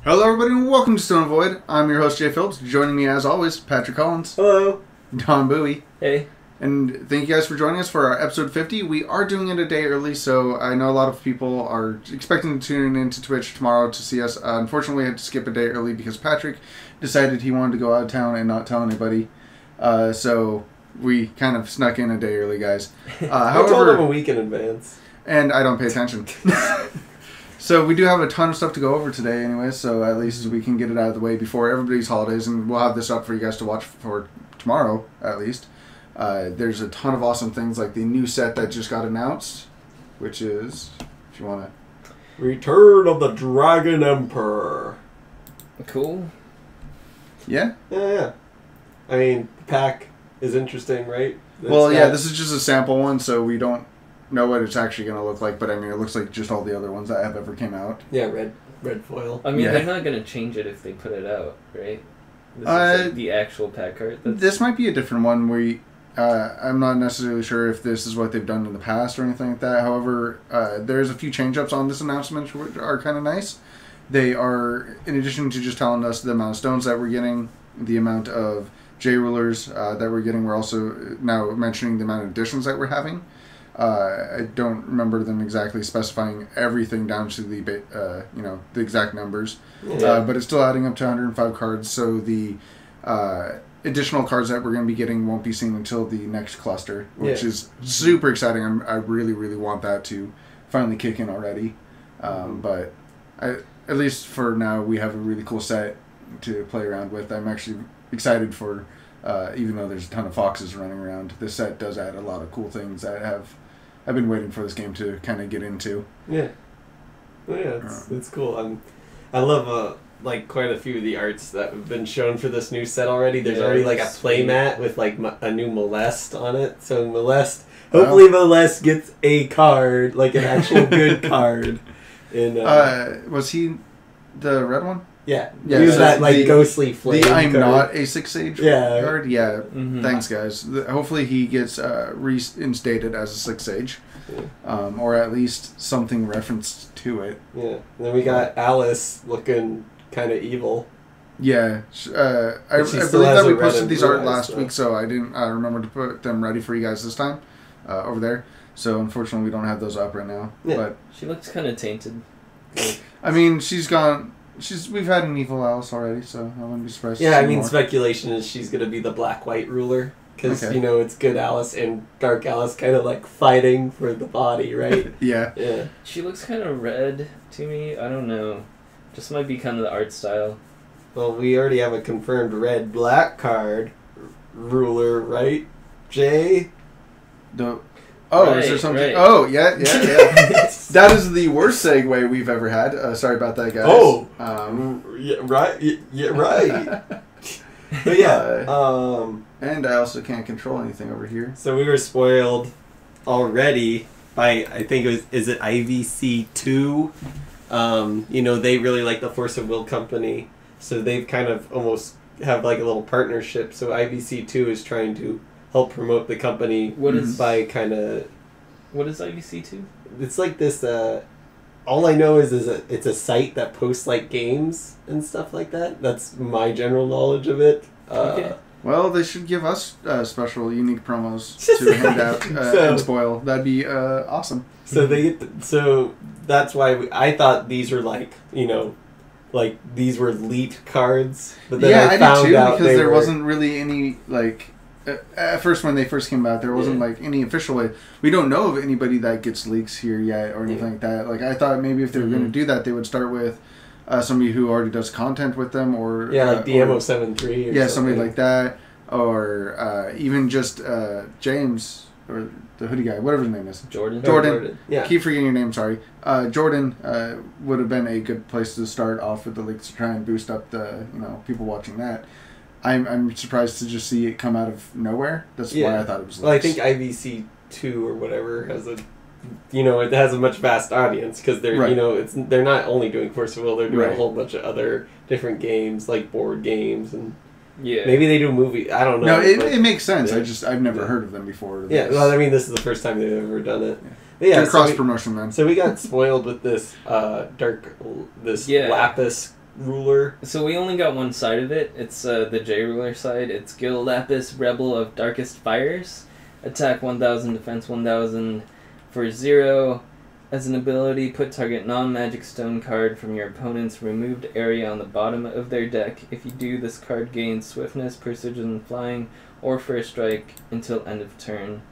Hello everybody and welcome to Stone Void. I'm your host Jay Phillips. Joining me as always, Patrick Collins. Hello. Don Bowie. Hey. And thank you guys for joining us for our episode 50. We are doing it a day early, so I know a lot of people are expecting to tune into Twitch tomorrow to see us. Unfortunately, we had to skip a day early because Patrick decided he wanted to go out of town and not tell anybody. So we kind of snuck in a day early, guys. I told him a week in advance. And I don't pay attention. So we do have a ton of stuff to go over today anyway, so at least we can get it out of the way before everybody's holidays, and we'll have this up for you guys to watch for tomorrow, at least. There's a ton of awesome things, like the new set that just got announced, which is, if you want to... Return of the Dragon Emperor. Cool. Yeah? Yeah. I mean, the pack is interesting, right? This is just a sample one, so we don't know what it's actually going to look like, but I mean, it looks like just all the other ones that have ever came out. Yeah, red foil. I mean, they're not going to change it if they put it out, right? This is like the actual pack art. This might be a different one where I'm not necessarily sure if this is what they've done in the past or anything like that. However, there's a few change-ups on this announcement which are kind of nice. They are, in addition to just telling us the amount of stones that we're getting, the amount of J-rulers that we're getting, we're also now mentioning the amount of additions that we're having. I don't remember them exactly specifying everything down to the the exact numbers, but it's still adding up to 105 cards. So the additional cards that we're going to be getting won't be seen until the next cluster, which is super exciting. I really, really want that to finally kick in already. But at least for now, we have a really cool set to play around with. I'm actually excited for, even though there's a ton of foxes running around, this set does add a lot of cool things that I've been waiting for this game to kind of get into. Yeah. Oh, yeah, it's cool. I love like quite a few of the arts that have been shown for this new set already. There's already like a playmat with like a new Molest on it. So Molest, hopefully Molest gets a card, like an actual good card. Was he the red one? Yeah. He was that like ghostly flame I'm card. not a 6-age card. Yeah. Mm-hmm. Thanks, guys. Hopefully he gets reinstated as a 6-age, or at least something referenced to it. Yeah. And then we got Alice looking kind of evil. Yeah. I believe that we posted these art last week, so I didn't remember to put them ready for you guys this time over there. So unfortunately, we don't have those up right now. Yeah. But she looks kind of tainted. I mean, she's gone. We've had an evil Alice already, so I wouldn't be surprised. Yeah, I mean, speculation is she's going to be the black-white ruler. Because, it's good Alice and dark Alice kind of like fighting for the body, right? Yeah. She looks kind of red to me. I don't know. Just might be kind of the art style. Well, we already have a confirmed red-black card ruler, right, Jay? Is there something? Right. Oh, yeah. That is the worst segue we've ever had. Sorry about that, guys. Oh, yeah, right. Yeah, right. But yeah, and I also can't control anything over here. So we were spoiled already by, I think is it IVC2? They really like the Force of Will company, so they've kind of almost have like a little partnership. So IVC2 is trying to help promote the company by kind of... What is IVC2? It's like this... all I know is it's a site that posts like games and stuff like that. That's my general knowledge of it. Okay. Well, they should give us special, unique promos to hand out and spoil. That'd be awesome. So so that's why I thought these were like, like these were leaked cards. But then I found did too, out because there wasn't really any like... at first, when they first came out, there wasn't like any official way. We don't know of anybody that gets leaks here yet or anything like that. Like I thought maybe if they were going to do that, they would start with somebody who already does content with them, or like DMO73. Or somebody like that, or even just James or the hoodie guy, whatever his name is. Jordan. Yeah. Keep forgetting your name. Sorry. Jordan would have been a good place to start off with the leaks to try and boost up the people watching that. I'm surprised to just see it come out of nowhere. That's why I thought it was leaks. Well, I think IVC2 or whatever has it has a much vast audience because they're they're not only doing Force of Will, they're doing a whole bunch of other different games like board games and maybe they do a movie. I don't know. No, it makes sense. I've never heard of them before. Yeah, well, I mean, this is the first time they've ever done it. Yeah, cross promotion, man. So we got spoiled with this lapis ruler. So we only got one side of it. It's the J ruler side. It's Gil Lapis, Rebel of Darkest Fires. Attack 1000, defense 1000 for 0. As an ability, put target non-magic stone card from your opponent's removed area on the bottom of their deck. If you do, this card gains swiftness, precision, flying, or first strike until end of turn.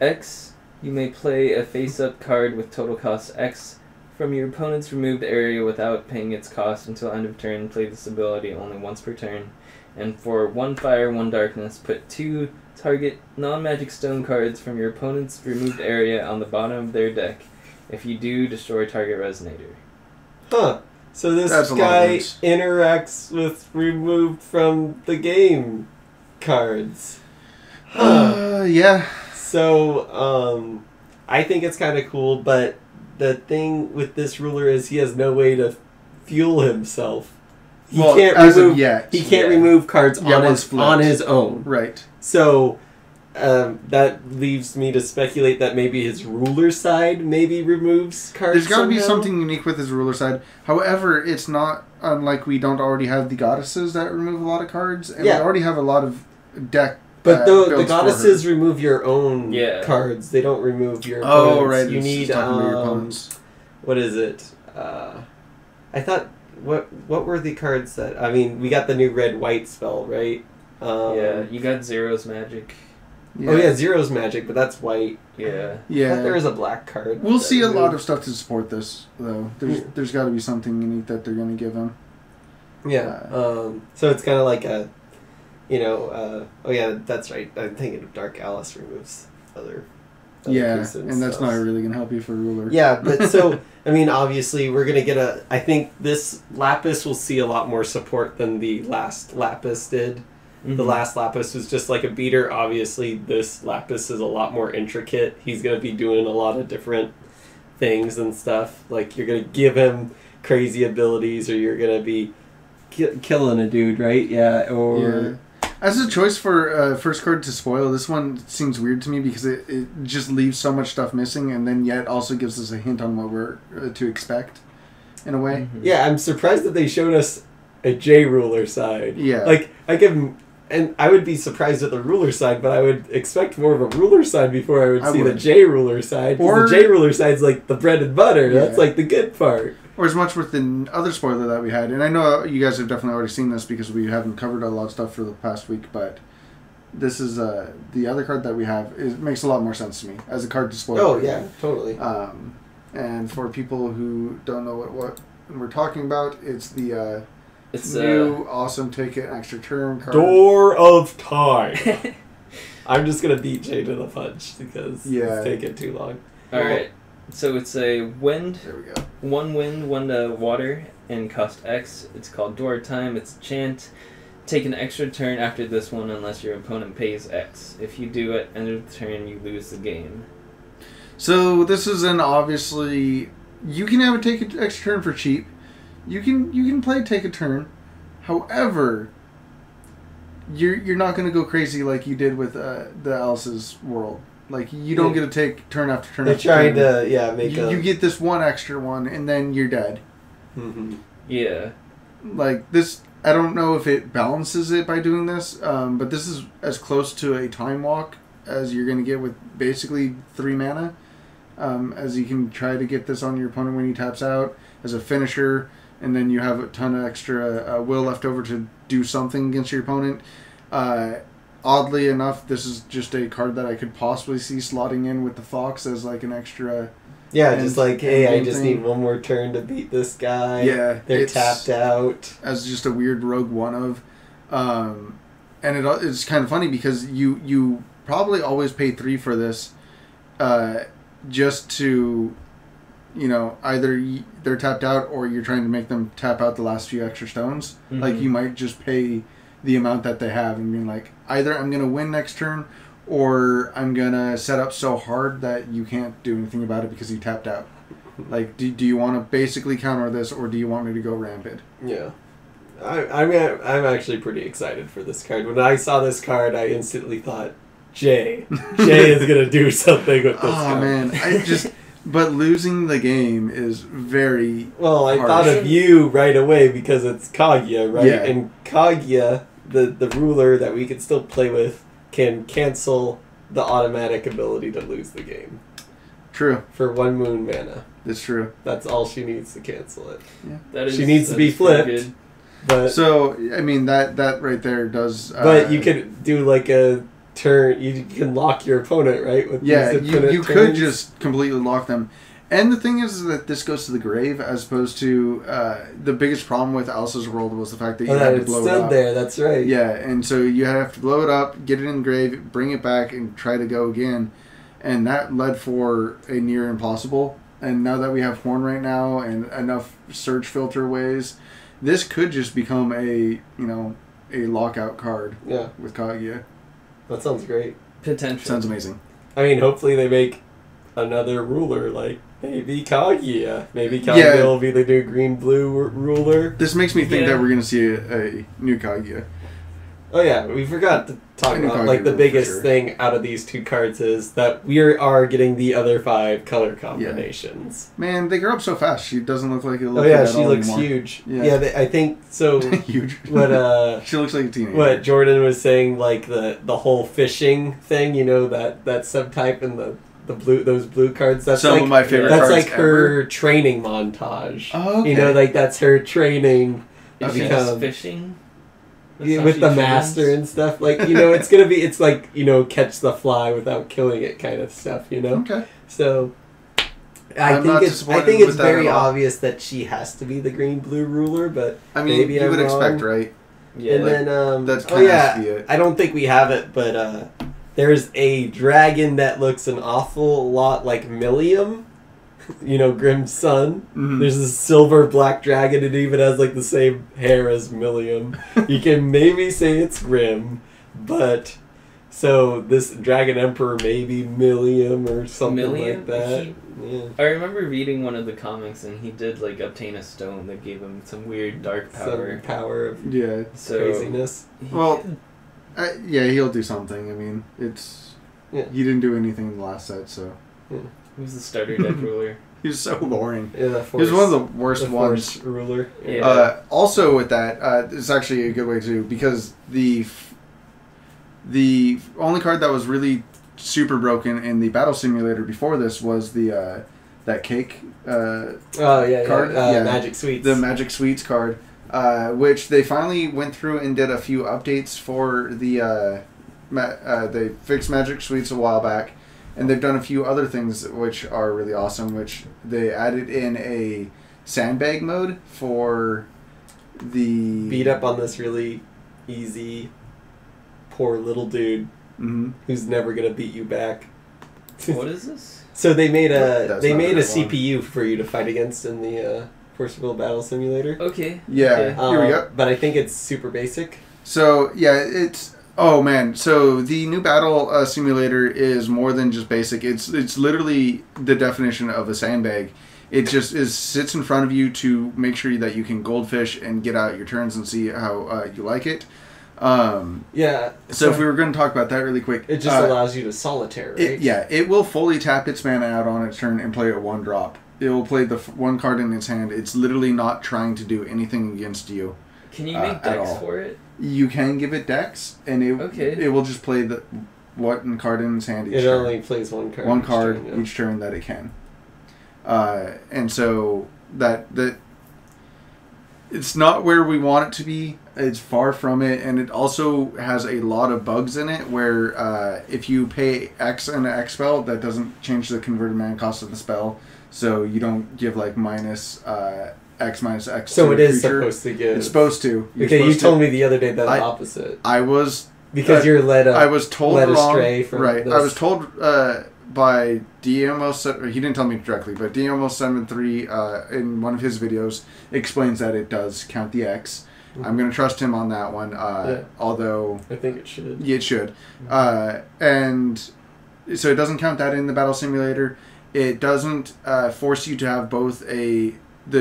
X, you may play a face-up card with total cost X from your opponent's removed area without paying its cost until end of turn. Play this ability only once per turn. And for 1 fire, 1 darkness, put 2 target non-magic stone cards from your opponent's removed area on the bottom of their deck. If you do, destroy target resonator. Huh. So this guy interacts with removed from the game cards. Huh. Yeah. So, I think it's kind of cool, but the thing with this ruler is he has no way to fuel himself. He can't remove cards on his own. Right. So that leaves me to speculate that maybe his ruler side maybe removes cards. There's got to be something unique with his ruler side. However, it's not unlike we don't already have the goddesses that remove a lot of cards, and we already have a lot of deck. But the goddesses remove your own cards. They don't remove your opponents. Oh, right. You need your opponents. What is it? I thought what were the cards that we got the new red-white spell, right? You got Zero's Magic. Yeah. Oh yeah, Zero's Magic, but that's white. Yeah. I thought there was a black card. We'll see a lot of stuff to support this, though. There's got to be something unique that they're going to give him. Yeah. So it's kind of like a, oh yeah, that's right. I'm thinking of Dark Alice removes other and that's not really going to help you for ruler. Yeah, but so obviously we're going to get I think this Lapis will see a lot more support than the last Lapis did. Mm-hmm. The last Lapis was just like a beater. Obviously, this Lapis is a lot more intricate. He's going to be doing a lot of different things and stuff. Like, you're going to give him crazy abilities, or you're going to be killing a dude, right? Yeah, or... Yeah. As a choice for first card to spoil, this one seems weird to me because it just leaves so much stuff missing, and then yet also gives us a hint on what we're to expect, in a way. Mm-hmm. Yeah, I'm surprised that they showed us a J ruler side. Yeah. Like, and I would be surprised at the ruler side, but I would expect more of a ruler side before I would see the J ruler side. Or the J ruler side's like the bread and butter. Yeah. That's like the good part. Or as much with the other spoiler that we had, and I know you guys have definitely already seen this because we haven't covered a lot of stuff for the past week, but this is the other card that we have. It makes a lot more sense to me as a card to spoil. Oh yeah, totally. And for people who don't know what we're talking about, it's the new awesome take an extra turn card. Door of Time. I'm just gonna beat Jay to the punch because it's taking too long. All right. So it's a wind. There we go. 1 wind, 1 water, and cost X. It's called Door of Time. It's a chant. Take an extra turn after this one unless your opponent pays X. If you do at end of the turn, you lose the game. So this is obviously you can have a take an extra turn for cheap. You can play take a turn. However, you're not going to go crazy like you did with the Alice's World. Like, you don't get to take turn after turn after turn. They're trying to, make You get this one extra one, and then you're dead. Mm-hmm. Yeah. Like, this... I don't know if it balances it by doing this, but this is as close to a Time Walk as you're going to get with basically 3 mana. As you can try to get this on your opponent when he taps out as a finisher, and then you have a ton of extra will left over to do something against your opponent. Oddly enough, this is just a card that I could possibly see slotting in with the Fox as like an extra... Yeah, just like, hey, I just need one more turn to beat this guy. Yeah. They're tapped out. As just a weird rogue one-of. And it's kind of funny because you probably always pay 3 for this just to... either they're tapped out or you're trying to make them tap out the last few extra stones. Mm-hmm. Like, you might just pay the amount that they have and being like, either I'm going to win next turn or I'm going to set up so hard that you can't do anything about it because you tapped out. Like, do you want to basically counter this or do you want me to go rampant? Yeah. I'm actually pretty excited for this card. When I saw this card, I instantly thought, Jay is going to do something with this card. Oh, man. But losing the game is very Well, I harsh. thought of you right away because it's Kaguya, right? Yeah. And Kaguya, the ruler that we can still play with, can cancel the automatic ability to lose the game. True. For 1 moon mana. It's true. That's all she needs to cancel it. That She needs to be is pretty flipped. good. But So, I mean, that right there does... but you could do like a turn. You can lock your opponent, right? With Yeah, these infinite you could turns. just completely lock them. And the thing is that this goes to the grave as opposed to... the biggest problem with Alice's World was the fact that you had to it blow it stood up. there. That's right. Yeah, and so you have to blow it up, get it in the grave, bring it back, and try to go again. And that led for a near impossible. And now that we have Horn right now and enough search filter ways, this could just become a lockout card Yeah, with Kaguya. that sounds great. Potential. Sounds amazing. I mean, hopefully they make another ruler, like maybe Kaguya. Maybe Kaguya Yeah. will be the new green-blue ruler. This makes me think Yeah. that we're going to see a new Kaguya. Oh yeah, we forgot to talk I knew about, Kaguya like, the for biggest sure. thing out of these 2 cards is that we are getting the other 5 color combinations. Man, they grow up so fast. She doesn't look like a little Oh yeah, kid at she all looks anymore. huge. Yeah. Yeah, I think so. Huge. What She looks like a teenager. what Jordan was saying, like the whole fishing thing, that subtype and the blue, those blue cards. That's Some like, of my favorite that's cards like her ever. training montage. Oh, okay. Like that's her training to Is she Okay. just become fishing? That's yeah, how with she the trains? master and stuff. Like it's gonna be it's like catch the fly without killing it kind of stuff. Okay. So. I'm not I disappointed think it's with that very at all. obvious that she has to be the green blue ruler, but I mean, maybe you I'm would expect, wrong. right? Yeah. And then That's oh kinda has to be yeah, it. I don't think we have it, but there's a dragon that looks an awful lot like Millium. Grimm's son. Mhm. There's this silver black dragon. It even has like the same hair as Millium. You can maybe say it's Grimm, but so this dragon emperor maybe Millium or something Millium? like that. Yeah. I remember reading one of the comics, and he did obtain a stone that gave him some weird dark power. Some power of Yeah. So craziness. Well, yeah, he'll do something. I mean, it's... Yeah. He didn't do anything in the last set, so... he was the starter deck ruler. He was so boring. Yeah, the He was one of the worst the ones. force ruler. Yeah. Also with that, it's actually a good way too, because the only card that was really super broken in the battle simulator before this was the that cake Oh yeah, card. yeah. Magic Sweets. the Magic Sweets card, which they finally went through and did a few updates for the they fixed Magic Sweets a while back, and they've done a few other things which are really awesome, which they added in a sandbag mode for the beat up on this really easy, poor little dude Mhm. who's never gonna beat you back. What is this? So they made That's a not the right CPU for you to fight against in the Forcible Battle Simulator. Okay. Yeah, Okay. here we go. But I think it's super basic. So yeah, it's oh man. So the new battle simulator is more than just basic. It's literally the definition of a sandbag. It just sits in front of you to make sure that you can goldfish and get out your turns and see how you like it. Yeah. So if we were going to talk about that really quick, it just allows you to solitaire, right? it will fully tap its mana out on its turn and play a 1-drop. It will play the one card in its hand. It's literally not trying to do anything against you. Can you make at decks all. for it? You can give it decks, and Okay. it will just play the one card in its hand each It turn. only plays one card. One each card turn, yeah. each turn that it can. And so that it's not where we want it to be. It's far from it, and it also has a lot of bugs in it where if you pay X and an X spell, that doesn't change the converted mana cost of the spell, so you don't give minus X minus X. So to it a is creature. supposed to give. It's supposed to. You're Okay, you supposed told to. me the other day that the I- opposite. I was Because you're I was told led wrong. astray from right. this. I was told by DMO. He didn't tell me directly, but DMO73 in one of his videos explains that it does count the X. I'm going to trust him on that one. Although I think it should. it should, and so it doesn't count that in the battle simulator. It doesn't force you to have both the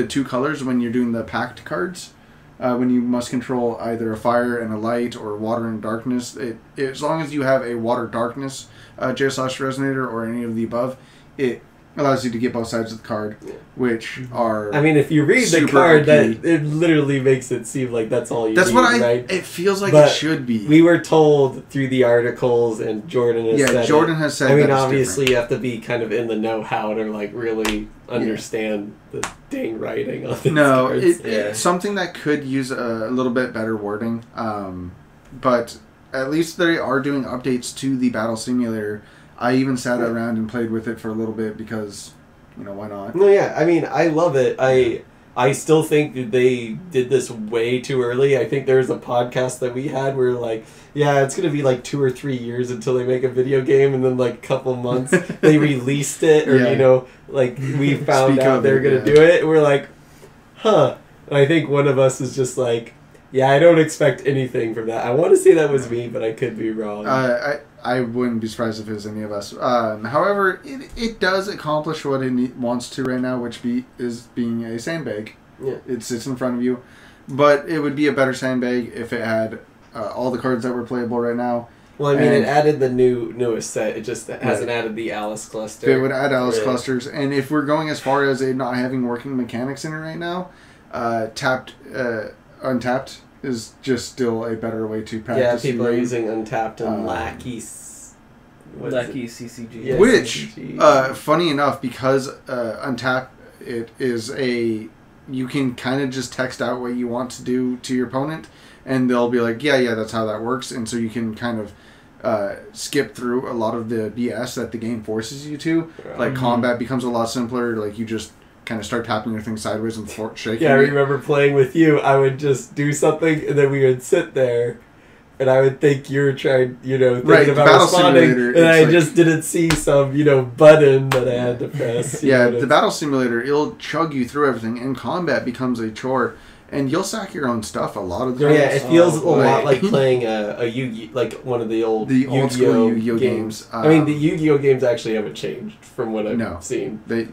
two colors when you're doing the pact cards. When you must control either a fire and a light or water and darkness, as long as you have a water darkness J/Resonator or any of the above, it allows you to get both sides of the card, which are. I mean, if you read the super card, OP. that it literally makes it seem like that's all you That's need, what right? It feels like But it should be. We were told through the articles, and Jordan has said Jordan it. has said. I mean, that it's obviously, different. you have to be kind of in the know-how to like really understand the dang writing on these cards. It's something that could use a little bit better wording. But at least they are doing updates to the battle simulator. I even sat around and played with it for a little bit because, why not? No, yeah, I mean, I love it. I still think that they did this way too early. I think there's a podcast that we had where like, yeah, it's gonna be like 2 or 3 years until they make a video game, and then like a couple months they released it, or like we found out they're gonna do it, and we're like, huh. And I think one of us is just like, yeah, I don't expect anything from that. I want to say that was me, but I could be wrong. I wouldn't be surprised if it was any of us. However, it does accomplish what it wants to right now, which is being a sandbag. Yeah. It sits in front of you. But it would be a better sandbag if it had all the cards that were playable right now. Well, I mean, it added the newest set. It just hasn't added the Alice cluster. It would add Alice clusters. And if we're going as far as it not having working mechanics in it right now, Untapped is just still a better way to practice. Yeah, people are using Untapped and Lackey CCG. Yeah, which, CCG. Funny enough, because Untapped, it is you can kind of just text out what you want to do to your opponent, and they'll be like, yeah, that's how that works, and so you can kind of skip through a lot of the BS that the game forces you to. Like, combat becomes a lot simpler, like, you just kind of start tapping your thing sideways and shaking Yeah, I it. remember playing with you. I would just do something, and then we would sit there, and I would think you were trying, thinking about responding, and I just didn't see some, button that I had to press. The battle simulator, it'll chug you through everything, and combat becomes a chore, and you'll sack your own stuff a lot of the time. Yeah, it feels a lot like playing a Yu-Gi, like one of the old school Yu-Gi-Oh games. I mean, the Yu-Gi-Oh games actually haven't changed from what I've seen. They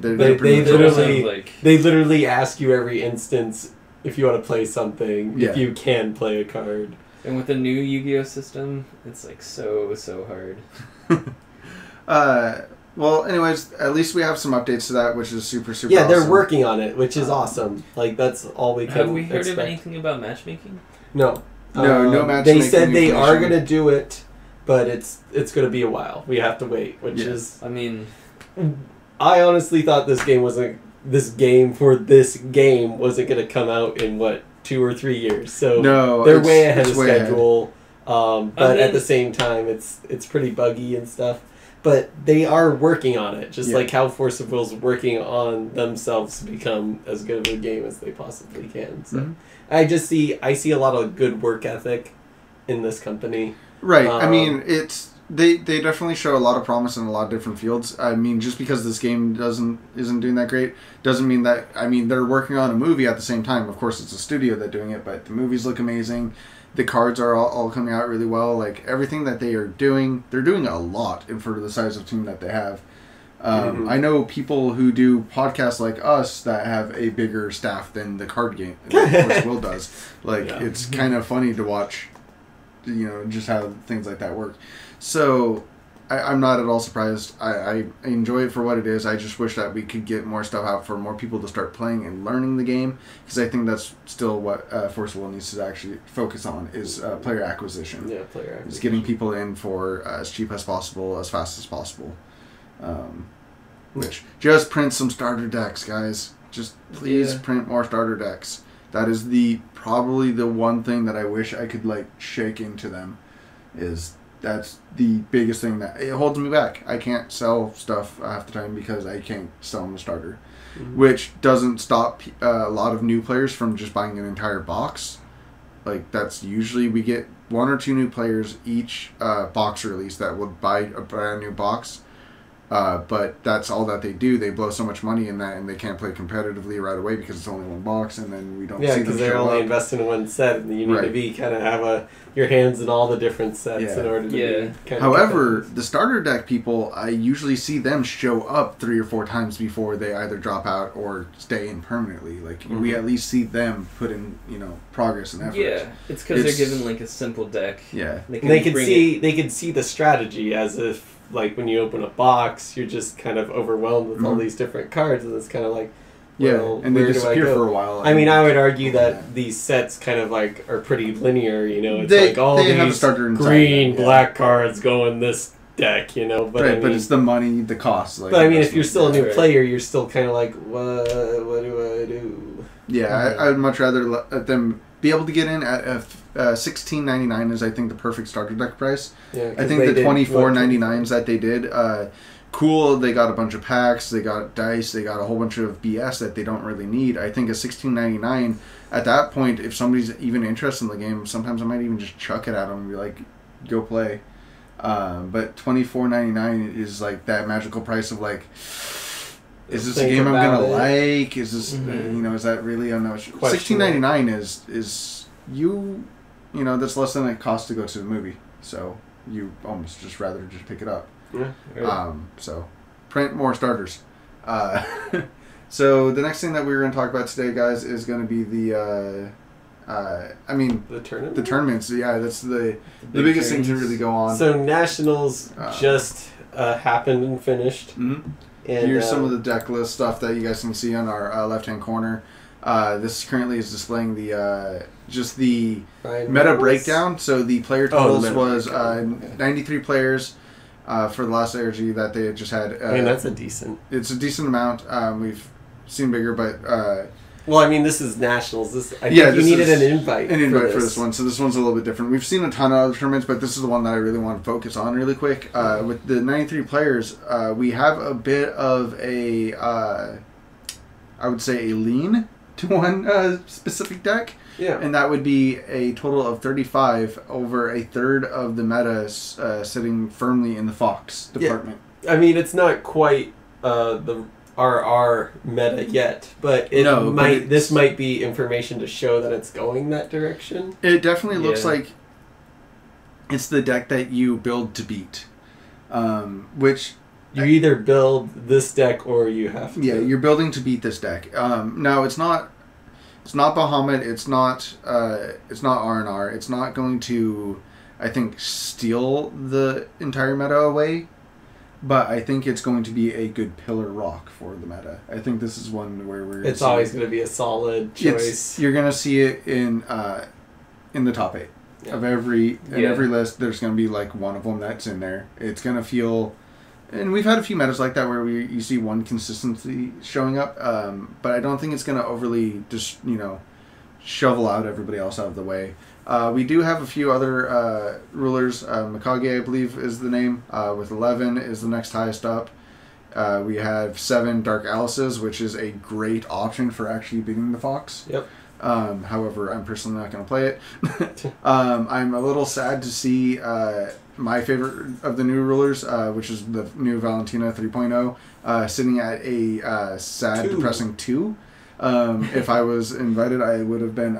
literally ask you every instance if you want to play something, if you can play a card. And with the new Yu-Gi-Oh system, it's like so hard. Well, anyways, at least we have some updates to that, which is super awesome. Yeah, they're working on it, which is awesome. Like, that's all we can Have we heard expect. of anything about matchmatching? No. No matchmaking. They said they are information. going to do it, but it's going to be a while. We have to wait, which is... I mean... I honestly thought this game wasn't going to come out in, 2 or 3 years. So they're way ahead of schedule. But at the same time, it's pretty buggy and stuff. But they are working on it, just like how Force of Will's working on themselves to become as good of a game as they possibly can. So I see a lot of good work ethic in this company. Right. I mean, they definitely show a lot of promise in a lot of different fields. I mean, just because this game isn't doing that great doesn't mean that. I mean, they're working on a movie at the same time. Of course, it's a studio that's doing it, but the movies look amazing. The cards are all coming out really well. Like, everything that they are doing, they're doing a lot for the size of team that they have. I know people who do podcasts like us that have a bigger staff than the card game, of course Will does. Like, it's kind of funny to watch, just how things like that work. So, I'm not at all surprised. I enjoy it for what it is. I just wish that we could get more stuff out for more people to start playing and learning the game, because I think that's still what Force of Will needs to actually focus on, is player acquisition. Yeah, player acquisition. Is getting people in for as cheap as possible, as fast as possible. Which, just print some starter decks, guys. Just please print more starter decks. That is probably the one thing that I wish I could shake into them, that's the biggest thing that it holds me back. I can't sell stuff half the time because I can't sell them a starter, which doesn't stop a lot of new players from just buying an entire box. Like, that's usually we get 1 or 2 new players each box release that will buy a brand new box. But that's all that they do. They blow so much money in that, and they can't play competitively right away because it's only one box, and then we don't see them show up. Yeah, because they're only investing in one set, and you need to be have your hands in all the different sets in order to be However, the starter deck people, I usually see them show up 3 or 4 times before they either drop out or stay in permanently. Like, we at least see them put in, progress and effort. Yeah, it's because they're given a simple deck. Yeah, they can see the strategy as if like when you open a box, you're just kind of overwhelmed with all Mhm. these different cards, and it's kind of like, Yeah, well, and they where do I disappear go? for a while. I mean, I would argue Yeah. that these sets kind of like are pretty linear. You know, it's They- like all they have a these starter inside green, them, yeah. black cards go in this deck. You know, but right, I mean, but it's the money, the cost. Like, but I mean, if you're still a new Right. player, you're still kind of like, what do I do? yeah, I would much rather let them be able to get in at $16.99 is I think the perfect starter deck price. Yeah, I think the $24.99s that they did, cool. They got a bunch of packs, they got dice, they got a whole bunch of BS that they don't really need. I think at $16.99 at that point, if somebody's even interested in the game, sometimes I might even just chuck it at them and be like, go play. But $24.99 is like that magical price of like, is this a Think game I'm about gonna it. like? Is this Mhm. is that really Questionable. $16.99 is that's less than it costs to go to the movie. So you almost just rather just pick it up. Yeah. Right. So print more starters. So the next thing that we were going to talk about today, guys, is going to be the The tournament. the tournaments. Yeah, that's the big biggest thing to tourneys. really go on. So nationals Uh, just happened and finished. Mhm. And Here's some of the deck list stuff that you guys can see on our left-hand corner. This currently is displaying the just the Ryan meta Reynolds? breakdown. So the player Oh, the totals meta was breakdown. 93 players for the last ARG that they had just had. I mean, that's a decent. It's a decent amount. We've seen bigger, but Well, I mean, this is nationals. I Yeah, think you this needed is an invite. an invite for this one. So this one's a little bit different. We've seen a ton of other tournaments, but this is the one that I really want to focus on really quick. With the 93 players, we have a bit of a, I would say, a lean to one specific deck. Yeah. And that would be a total of 35 over a third of the meta sitting firmly in the Fox department. I mean, it's not quite the RR meta yet, but this might be information to show that it's going that direction. It definitely looks Yeah. like it's the deck that you build to beat. Which, You either build this deck or you have to. yeah, you're building to beat this deck. Now, it's not Bahamut, it's not R&R, it's not going to, I think, steal the entire meta away. But I think it's going to be a good pillar rock for the meta. I think this is one where we're. It's always going to be a solid choice. You're going to see it in the top 8 of every list. There's going to be like one of them that's in there. It's going to feel, and we've had a few metas like that where you see one consistency showing up. But I don't think it's going to overly just shovel out everybody else out of the way. We do have a few other rulers. Mikage, I believe, is the name. With 11 is the next highest up. We have 7 Dark Alices, which is a great option for actually beating the Fox. Yep. However, I'm personally not going to play it. I'm a little sad to see my favorite of the new rulers, which is the new Valentina 3.0, sitting at a sad, 2. depressing 2. If I was invited, I would have been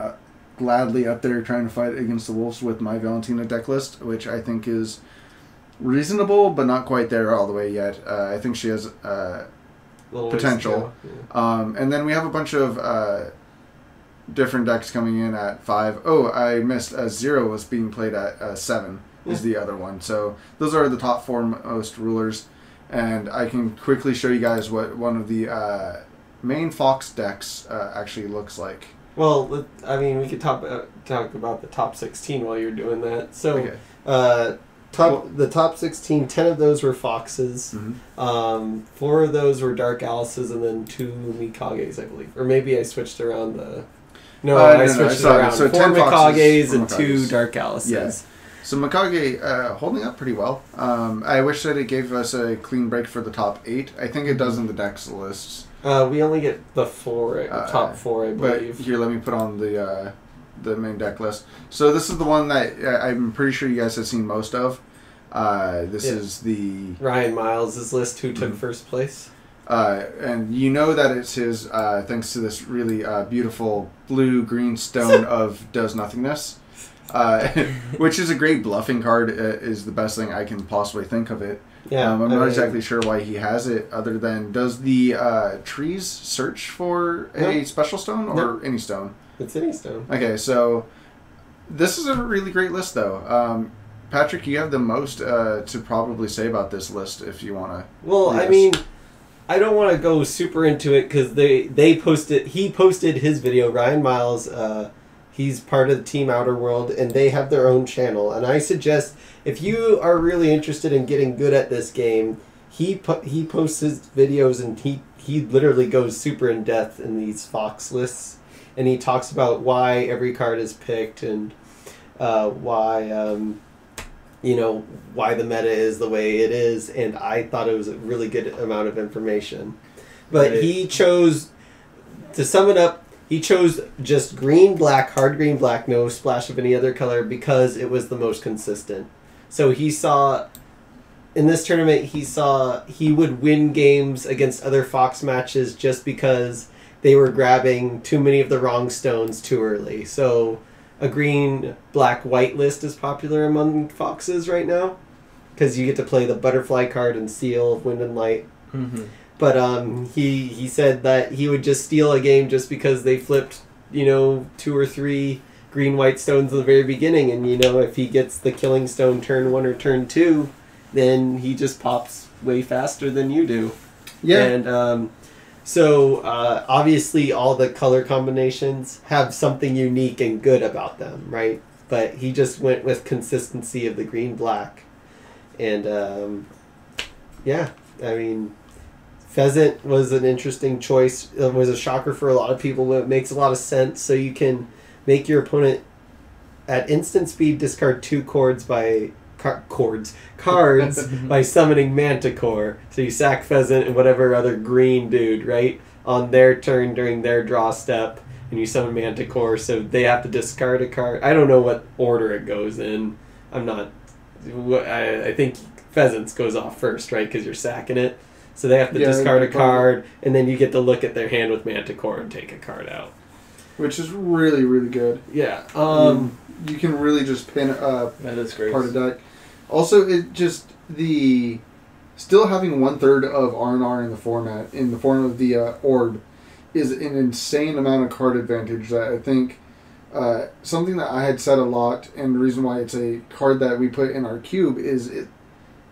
gladly up there trying to fight against the Wolves with my Valentina deck list, which I think is reasonable, but not quite there all the way yet. I think she has Little ways potential. to go. And then we have a bunch of different decks coming in at 5. Oh, I missed. 0 was being played at 7 is the other one. So those are the top 4 most rulers. And I can quickly show you guys what one of the main Fox decks actually looks like. Well, I mean, we could talk about the top 16 while you're doing that. So, Okay. the top 16, 10 of those were Foxes. Mm-hmm. 4 of those were Dark Alices, and then 2 Mikages, I believe. Or maybe I switched around the... No, I switched it around. So 4 10 Mikages Foxes, and 2 Mikages. Dark Alices. Yeah. So Mikage holding up pretty well. I wish that it gave us a clean break for the top 8. I think it does in the decks lists. We only get the top 4, I But believe. here, let me put on the main deck list. So this is the one that I'm pretty sure you guys have seen most of. This is the... Ryan Miles' list, who took first place. And you know that it's his thanks to this really beautiful blue-green stone of does nothingness. Which is a great bluffing card, is the best thing I can possibly think of it. Yeah, I'm not exactly sure why he has it, other than, does the trees search for a special stone or any stone? It's any stone. Okay, so this is a really great list, though. Patrick, you have the most to probably say about this list if you want to. Well, I mean, I don't want to go super into it because they posted. He posted his video. Ryan Miles. He's part of the Team Outer World, and they have their own channel. And I suggest if you are really interested in getting good at this game, he posts his videos and he literally goes super in depth in these Fox lists, and he talks about why every card is picked and why why the meta is the way it is. And I thought it was a really good amount of information. But he chose, to sum it up, he chose just green, black, hard green, black, no splash of any other color because it was the most consistent. So he saw, in this tournament, he would win games against other Fox matches just because they were grabbing too many of the wrong stones too early. So a green, black, white list is popular among Foxes right now because you get to play the butterfly card and seal of wind and light. Mm-hmm. But he said that he would just steal a game just because they flipped, 2 or 3 green-white stones in the very beginning. And, if he gets the killing stone turn 1 or turn 2, then he just pops way faster than you do. Yeah. And so obviously all the color combinations have something unique and good about them, right? But he just went with consistency of the green-black. And, yeah, I mean... Pheasant was an interesting choice. It was a shocker for a lot of people, but it makes a lot of sense. So you can make your opponent at instant speed discard 2 cards by summoning Manticore. So you sack Pheasant and whatever other green dude, right, on their turn during their draw step, and you summon Manticore. So they have to discard a card. I don't know what order it goes in. I think Pheasants goes off first, right, because you're sacking it. So they have to discard a card, and then you get to look at their hand with Manticore and take a card out. Which is really, really good. Yeah. You can really just pin that is great. part of deck. Also, it just still having 1/3 of R&R in the format, in the form of the orb, is an insane amount of card advantage that I think something that I had said a lot, and the reason why it's a card that we put in our cube is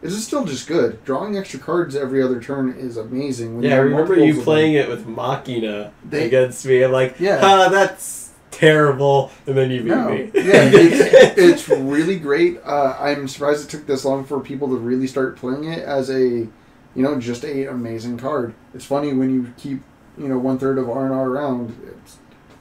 it's still just good. Drawing extra cards every other turn is amazing. When I remember you playing it with Machina against me. I'm like, that's terrible. And then you beat me. Yeah, it's really great. I'm surprised it took this long for people to really start playing it as just a amazing card. It's funny when you keep, 1/3 of R&R around,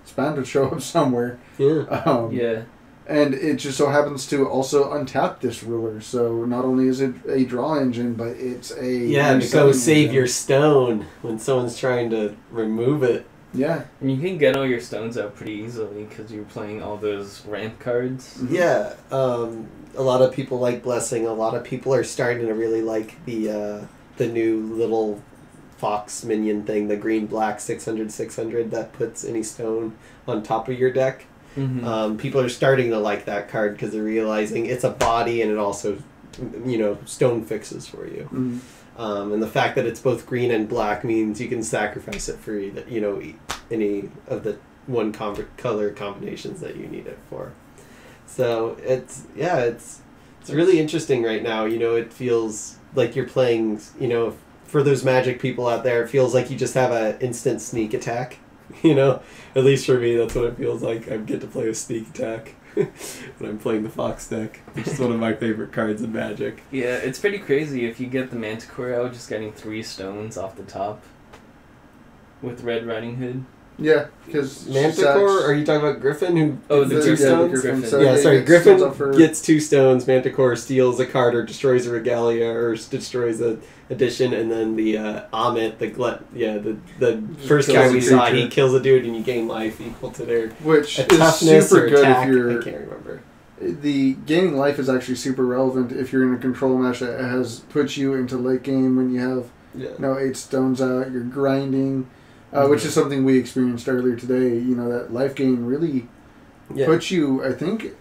it's bound to show up somewhere. Yeah. Yeah. And it just so happens to also untap this ruler. So not only is it a draw engine, but it's a... Yeah, to go save your stone when someone's trying to remove it. Yeah. And you can get all your stones out pretty easily because you're playing all those ramp cards. Mm-hmm. Yeah. A lot of people like Blessing. A lot of people are starting to really like the new little Fox minion thing, the green-black 600/600 that puts any stone on top of your deck. Mm-hmm. People are starting to like that card because they're realizing it's a body and it also, stone fixes for you. Mm-hmm. And the fact that it's both green and black means you can sacrifice it for any of the color combinations that you need it for. So it's really interesting right now. It feels like you're playing. For those Magic people out there, it feels like you just have an instant sneak attack. At least for me, that's what it feels like. I get to play a sneak attack when I'm playing the Fox deck, which is one of my favorite cards in Magic. Yeah, it's pretty crazy if you get the Manticore out, just getting 3 stones off the top with Red Riding Hood. Yeah, because Manticore, are you talking about Griffin? The 2 stones? Griffin. So Griffin gets 2 stones, Manticore steals a card or destroys a Regalia or destroys a addition, and then the Amit, the first guy we saw, he kills a dude and you gain life equal to their which is super good attack. if you're... I can't remember. The gaining life is actually super relevant if you're in a control match that has put you into late game when you have 8 stones out, you're grinding. Which is something we experienced earlier today. That life gain really puts you. I think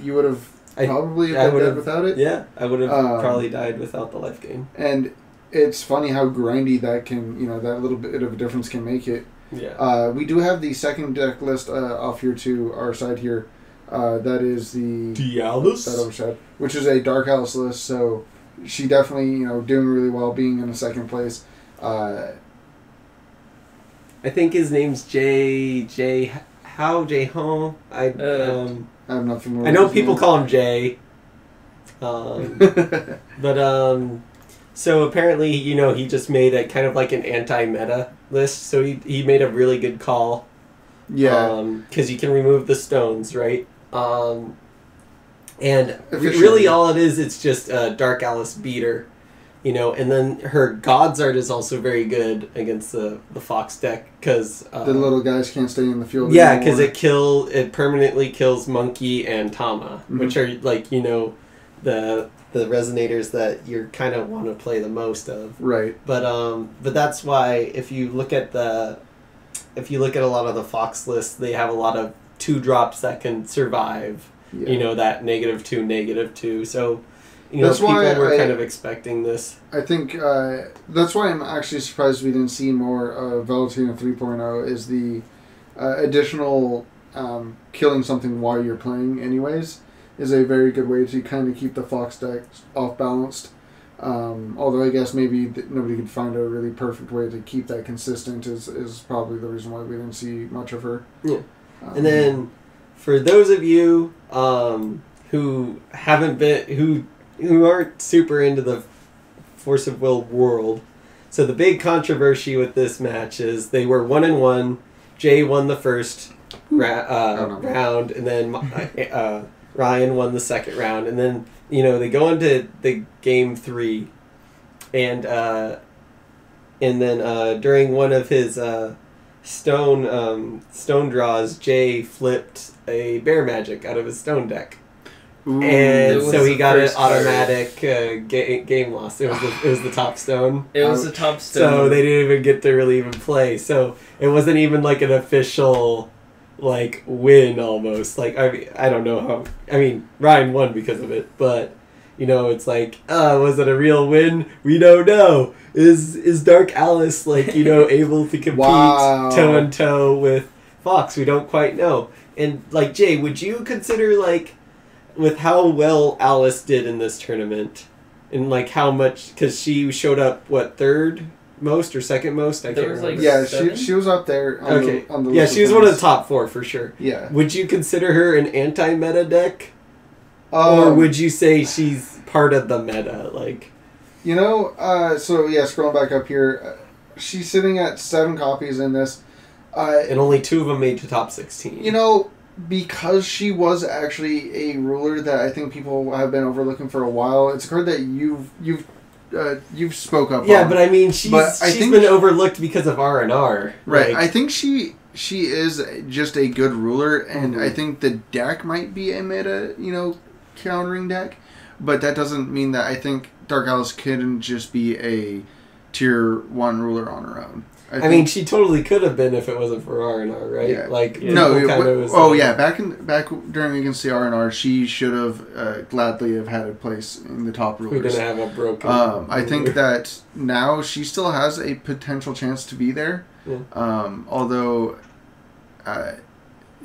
you would have probably been dead without it. Yeah, I would have probably died without the life gain. And it's funny how grindy that can. That little bit of a difference can make it. Yeah. We do have the second deck list off here to our side here. That is the Dialis? that overshadow, which is a Dark Alice list. So she definitely doing really well, being in the second place. I think his name's J Hong. I'm not familiar. I know with his people name. call him Jay. But so apparently he just made a kind of like an anti-meta list. So he made a really good call. Yeah. Because you can remove the stones, right? And Efficiently. really all it is, it's just a Dark Alice beater. And then her God's Art is also very good against the Fox deck because the little guys can't stay in the field. Yeah, anymore. because it permanently kills Monkey and Tama, which are like the resonators that you kind of want to play the most of. Right. But that's why if you look at a lot of the Fox lists, they have a lot of 2-drops that can survive. Yeah. That -2. So. That's people why were kind of expecting this. I think that's why I'm actually surprised we didn't see more of Velutina 3.0 is the additional killing something while you're playing anyways is a very good way to kind of keep the Fox deck off balanced. Although I guess maybe nobody could find a really perfect way to keep that consistent is probably the reason why we didn't see much of her. Yeah. And then for those of you who haven't been who aren't super into the Force of Will world. So the big controversy with this match is they were 1-1. Jay won the first round, and then Ryan won the second round, and then they go into the game 3, and then during one of his stone draws, Jay flipped a Bear Magic out of his stone deck. Ooh. And so he got an first card. automatic game loss. It was the top stone. It was the top stone. So they didn't even get to really even play. So it wasn't even like an official win almost. I don't know how. I mean, Ryan won because of it, but it's was it a real win? We don't know. Is Dark Alice able to compete toe and toe with Fox? We don't quite know. And Jay, would you consider with how well Alice did in this tournament, and how much, because she showed up third most or second most? I can't remember. Yeah, seven? she was up there. On Okay. The, on the Yeah, list she was of one of the things. top 4 for sure. Yeah. Would you consider her an anti-meta deck, or would you say she's part of the meta? So yeah, scrolling back up here, she's sitting at 7 copies in this. And only 2 of them made to top 16. Because she was actually a ruler that I think people have been overlooking for a while. It's a card that you've spoke up. Yeah, on. but I mean, she's been overlooked because of R&R. Right. I think she is just a good ruler, and I think the deck might be a meta, countering deck, but that doesn't mean that I think Dark Alice couldn't just be a tier 1 ruler on her own. I mean, she totally could have been if it wasn't for R&R, right? Yeah. Back during against the R&R, she should have gladly have had a place in the top rulers. We didn't have a broken. I think that now she still has a potential chance to be there. Yeah. Although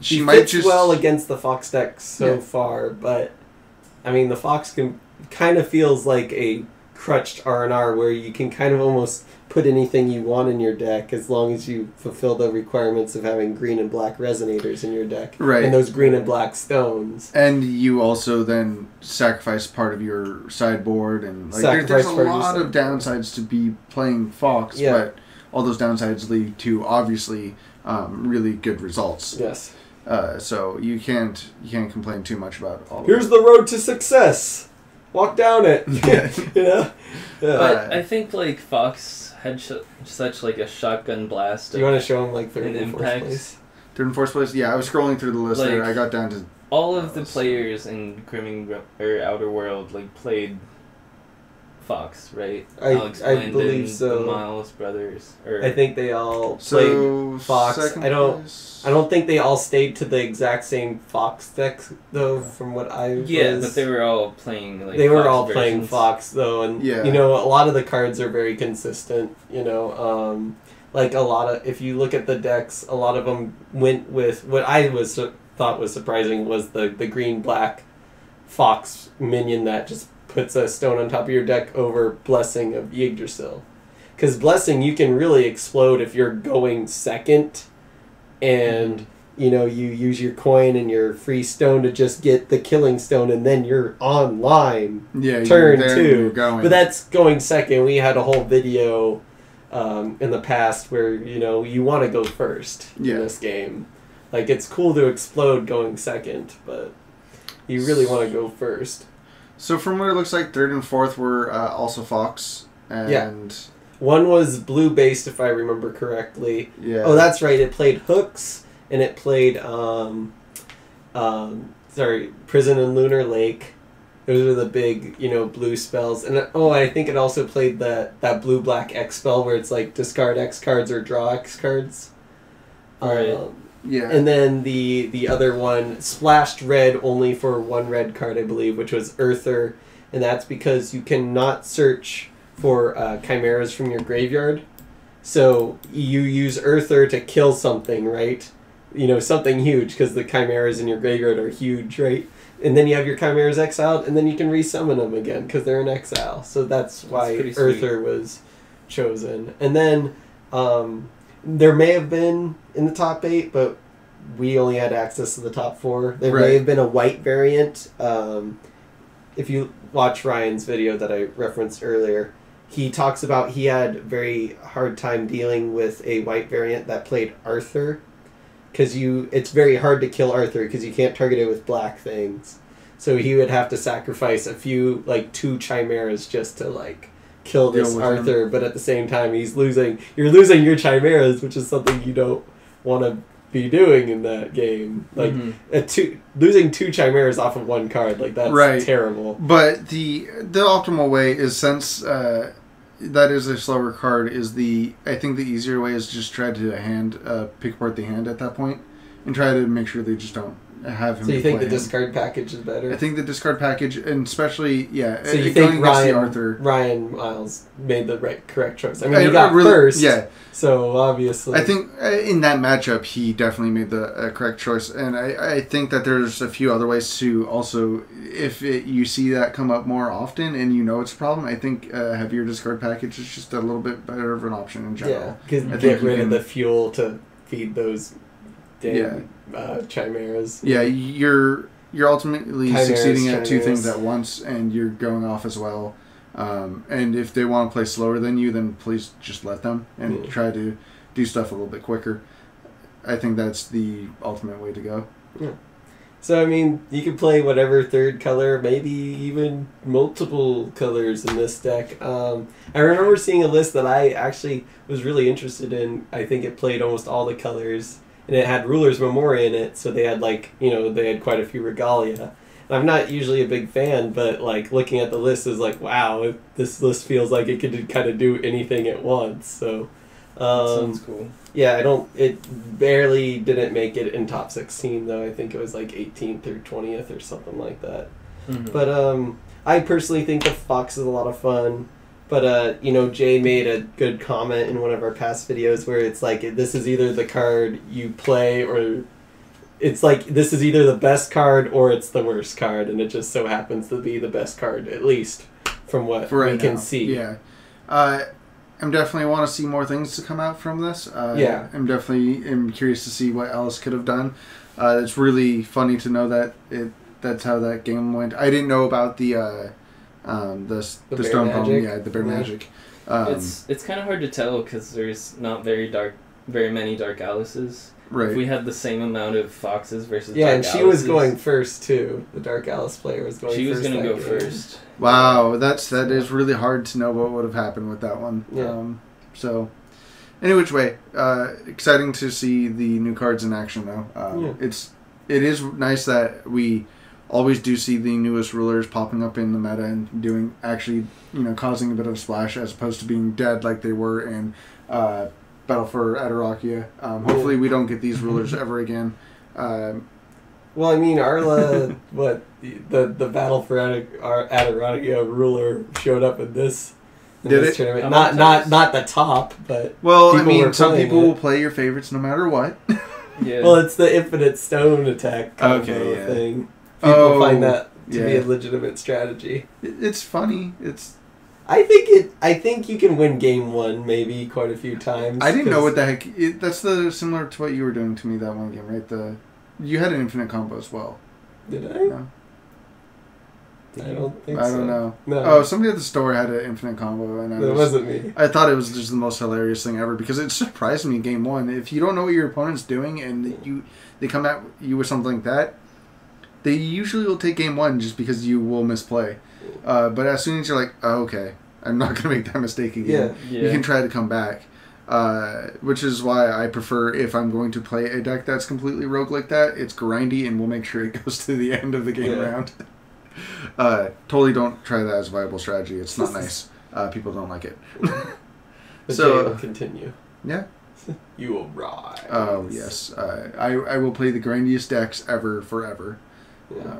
she might fits just well against the Fox deck so far, but I mean, the Fox kind of feels like a crutched R&R where you can kind of almost put anything you want in your deck as long as you fulfill the requirements of having green and black resonators in your deck. Right. And those green and black stones. And you also then sacrifice part of your sideboard, and there's a lot of downsides to be playing Fox, but all those downsides lead to obviously really good results. Yes. So you can't complain too much about all of Here's the road to success. Walk down it. Yeah. But I think Fox had such a shotgun blast. Do you want to show him third and fourth impacts. place? Third and fourth place. Yeah, I was scrolling through the list there. I got down to all of the players in Outer World played Fox, right? Alex I Blandon, believe so. The Miles brothers. I think they all played Fox. I don't think they all stayed to the exact same Fox deck though. From what I but they were all playing. They were Fox all versions. playing Fox though, and a lot of the cards are very consistent. A lot of, if you look at the decks, a lot of them went with what I was thought was surprising was the green-black fox minion that just puts a stone on top of your deck over Blessing of Yggdrasil. Because Blessing, you can really explode if you're going second, and you use your coin and your free stone to just get the killing stone, and then you're online. Yeah, turn you're there, 2. you're going. But that's going second. We had a whole video in the past where you want to go first in this game. Like, it's cool to explode going second, but you really want to go first. So from what it looks like, 3rd and 4th were also Fox, and one was blue based, if I remember correctly. Yeah. Oh, that's right. It played hooks, and it played Prison and Lunar Lake. Those are the big, blue spells. And I think it also played that blue-black X spell where it's like discard X cards or draw X cards. Right. Yeah. And then the other one splashed red only for one red card, I believe, which was Earther. And that's because you cannot search for chimeras from your graveyard. So you use Earther to kill something, right? Something huge, because the chimeras in your graveyard are huge, right? And then you have your chimeras exiled, and then you can resummon them again because they're in exile. So that's why Earther was chosen. And then there may have been in the top 8, but we only had access to the top 4. There may have been a white variant. If you watch Ryan's video that I referenced earlier, he talks about he had very hard time dealing with a white variant that played Arthur. Because it's very hard to kill Arthur because you can't target it with black things. So he would have to sacrifice a few, 2 chimeras just to, kill this Arthur. But at the same time, you're losing your chimeras, which is something you don't want to be doing in that game. Losing 2 chimeras off of 1 card, that's terrible. But the optimal way is, since that is a slower card, I think the easier way is just try to pick apart the hand at that point and try to make sure they just don't have him. So you think the discard package is better? I think the discard package, and especially, So you think Ryan Miles made the correct choice? I mean, he got first. Yeah. So obviously, I think in that matchup he definitely made the correct choice, and I think that there's a few other ways to also, if you see that come up more often and it's a problem, I think heavier discard package is just a little bit better of an option in general. Yeah, because get rid of the fuel to feed those damn chimeras. Yeah, you're ultimately succeeding at 2 things at once, and you're going off as well. And if they want to play slower than you, then please just let them and try to do stuff a little bit quicker. I think that's the ultimate way to go. Yeah. So, I mean, you can play whatever 3rd color, maybe even multiple colors in this deck. I remember seeing a list that I actually was really interested in. I think it played almost all the colors, and it had Ruler's Memoria in it, so they had, they had quite a few regalia. I'm not usually a big fan, but looking at the list is wow, this list feels like it could kind of do anything at once. So, sounds cool. Yeah, it barely didn't make it in top 16 though. I think it was 18th or 20th or something like that. Mm-hmm. But I personally think the Fox is a lot of fun. But Jay made a good comment in one of our past videos where it's this is either the card you play, or it's this is either the best card or it's the worst card, and it just so happens to be the best card, at least from what we can see. Yeah. I'm definitely want to see more things to come out from this. I'm definitely curious to see what else could have done. It's really funny to know that that's how that game went. I didn't know about the Stone Poem, the Bear Magic. It's kind of hard to tell because there's not very many Dark Alices. Right. If we had the same amount of Foxes versus Dark Alices. And she was going first too. The Dark Alice player was going first. She was going to go first. Wow, that is really hard to know what would have happened with that one. Yeah. So, any which way, exciting to see the new cards in action though. It is nice that we always do see the newest rulers popping up in the meta and doing causing a bit of a splash as opposed to being dead like they were in Battle for Atarakia. Hopefully we don't get these rulers ever again. Well, I mean, Arla, the Battle for Atarakia ruler showed up in this tournament. Not the top, but well, I mean, some people will play your favorites no matter what. Yeah. Well, it's the infinite stone attack combo thing. People find that to be a legitimate strategy. It's funny. I think you can win game 1 maybe quite a few times. I didn't know what the heck. That's similar to what you were doing to me that one game, right? You had an infinite combo as well. Did I? No. I don't think so. I don't know. No. Oh, somebody at the store had an infinite combo, and It wasn't me. I thought it was just the most hilarious thing ever because it surprised me in game 1. If you don't know what your opponent's doing and they come at you with something like that, they usually will take game 1 just because you will misplay. But as soon as you're like, oh, okay, I'm not going to make that mistake again, you can try to come back. Which is why I prefer, if I'm going to play a deck that's completely rogue like that, it's grindy and we'll make sure it goes to the end of the game round. Totally don't try that as a viable strategy. It's not nice. People don't like it. So will continue. Yeah. You will rise. Oh, yes. I will play the grindiest decks ever, forever. Yeah.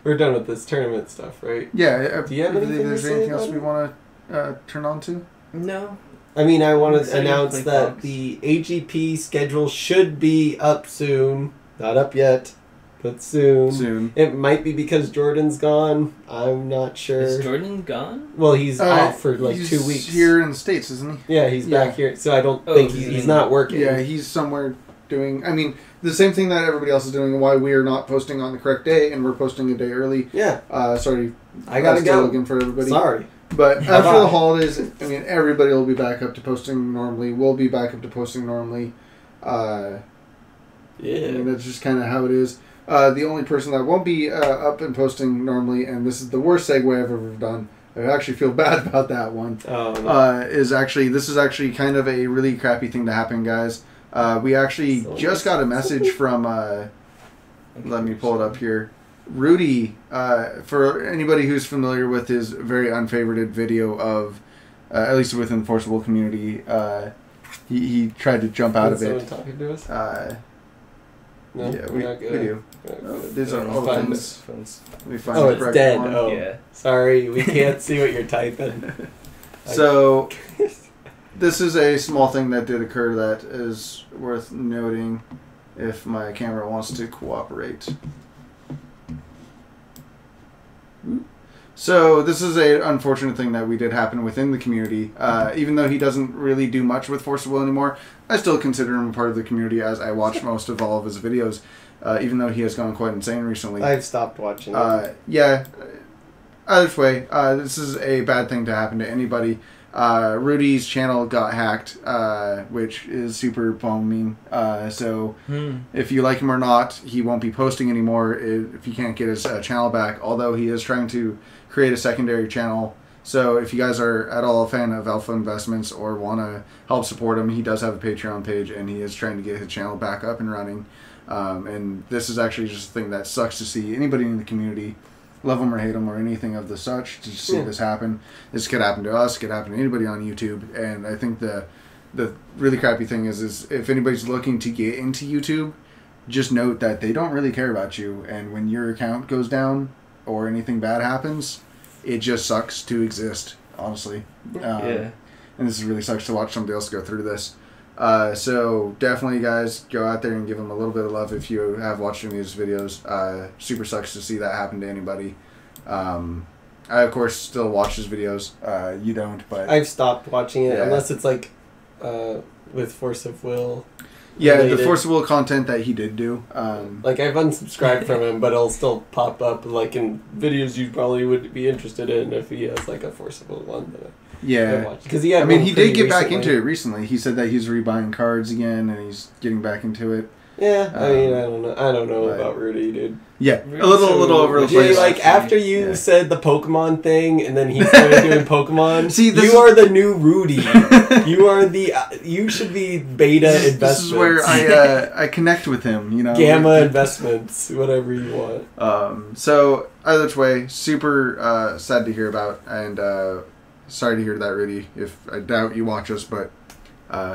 We're done with this tournament stuff, right? Yeah. Do you have anything to say anything else about we want to turn on to? No. I mean, I want to announce that the AGP schedule should be up soon. Not up yet, but soon. Soon. It might be because Jordan's gone. I'm not sure. Is Jordan gone? Well, he's off for like 2 weeks. He's here in the States, isn't he? Yeah, he's back here. So I don't think he's not working. Yeah, he's somewhere doing... I mean, the same thing that everybody else is doing and why we are not posting on the correct day and we're posting a day early. Yeah. Sorry. I gotta go. Looking for everybody. Sorry. But after the holidays, I mean, everybody will be back up to posting normally. We'll be back up to posting normally. Yeah. I mean, that's just kind of how it is. The only person that won't be up and posting normally, and this is the worst segue I've ever done. I actually feel bad about that one. Oh, no. This is actually kind of a really crappy thing to happen, guys. We actually just got a message from. Let me pull it up here. Rudy, for anybody who's familiar with his very unfavorited video of, at least within the Forcible community, he tried to jump out of it. Is someone talking to us? No, yeah, we do. These are all things. We find it's dead. one. Oh, yeah. Sorry, we can't see what you're typing. So, this is a small thing that did occur that is worth noting if my camera wants to cooperate. So this is an unfortunate thing that we did happen within the community. Even though he doesn't really do much with Force of Will anymore, I still consider him a part of the community as I watch most of all of his videos, even though he has gone quite insane recently. I've stopped watching Yeah. Either way, this is a bad thing to happen to anybody. Rudy's channel got hacked, which is super bombing. So if you like him or not, he won't be posting anymore if you can't get his channel back, although he is trying to create a secondary channel. So if you guys are at all a fan of Alpha Investments or want to help support him, he does have a Patreon page and he is trying to get his channel back up and running. And this is actually just a thing that sucks to see anybody in the community, love him or hate him or anything of the such, to see this happen. This could happen to us, could happen to anybody on YouTube. And I think the really crappy thing is if anybody's looking to get into YouTube, just note that they don't really care about you. And when your account goes down or anything bad happens, it just sucks to exist, honestly. And this really sucks to watch somebody else go through this. So definitely, guys, go out there and give him a little bit of love if you have watched any of his videos. Super sucks to see that happen to anybody. I, of course, still watch his videos. You don't, but... I've stopped watching it, unless it's like with Force of Will. Yeah, related. The Force of Will content that he did do. Like, I've unsubscribed from him, but it'll still pop up like in videos you probably would be interested in if he has like a Force of Will one. Yeah, because he did get back into it recently. He said that he's rebuying cards again, and he's getting back into it. Yeah, I mean, I don't know about Rudy, dude. Yeah, a little over the place. Like after you said the Pokemon thing, and then he started doing Pokemon. See, you are the new Rudy. You should be Beta Investments. This is where I connect with him. You know, Gamma Investments, whatever you want. So either way, super sad to hear about, and sorry to hear that, Rudy. If I doubt you watch us, but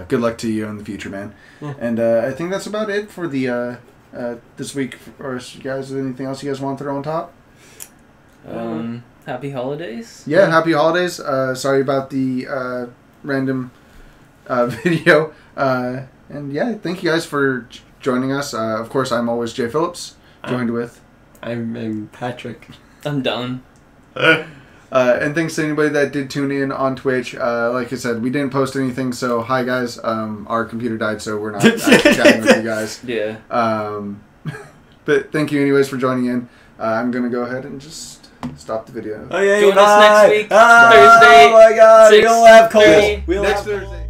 good luck to you in the future, man. Yeah. And I think that's about it for the this week for us, guys. Is there anything else you guys want to throw on top? Happy holidays. Yeah, happy holidays. Sorry about the random video. And yeah, thank you guys for joining us. Of course, I'm always Jay Phillips, joined with... I'm Patrick. I'm done. And thanks to anybody that did tune in on Twitch. Like I said, we didn't post anything, so hi guys. Our computer died, so we're not actually chatting with you guys. Yeah. But thank you anyways for joining in. I'm going to go ahead and just stop the video. Okay, Join bye. us next week, Bye. Thursday. Oh my god, 6:30. we'll have Cole. We'll Next have Cole. Thursday.